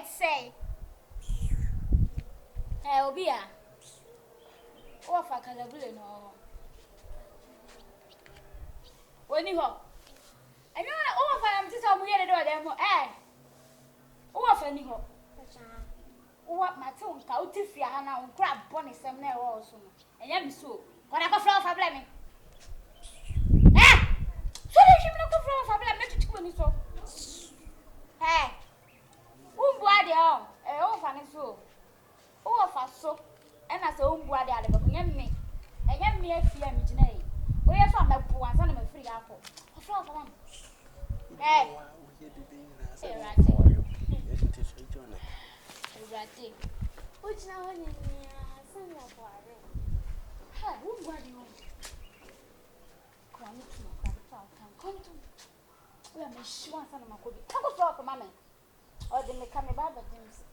say, Obia. What for Calabria? No. When you go, I know all of them to tell me the door, them, eh? What for any hope? What my tongue, Kautifia, and crab bonnet, some there also. And I'm so. What I got for blaming. Eh? So they should not go for blaming so. Hey, who bought the home? Oh, funny so. Oh, for so. And I saw who bought the other, but me. And yet me a fear me today. We are from the poor and a free apple. A flower for one. Hey, Ratty. Which now in send your father. Hey, who bought you? Come to we are sure some of my could come for mamma. Or they may come about the things.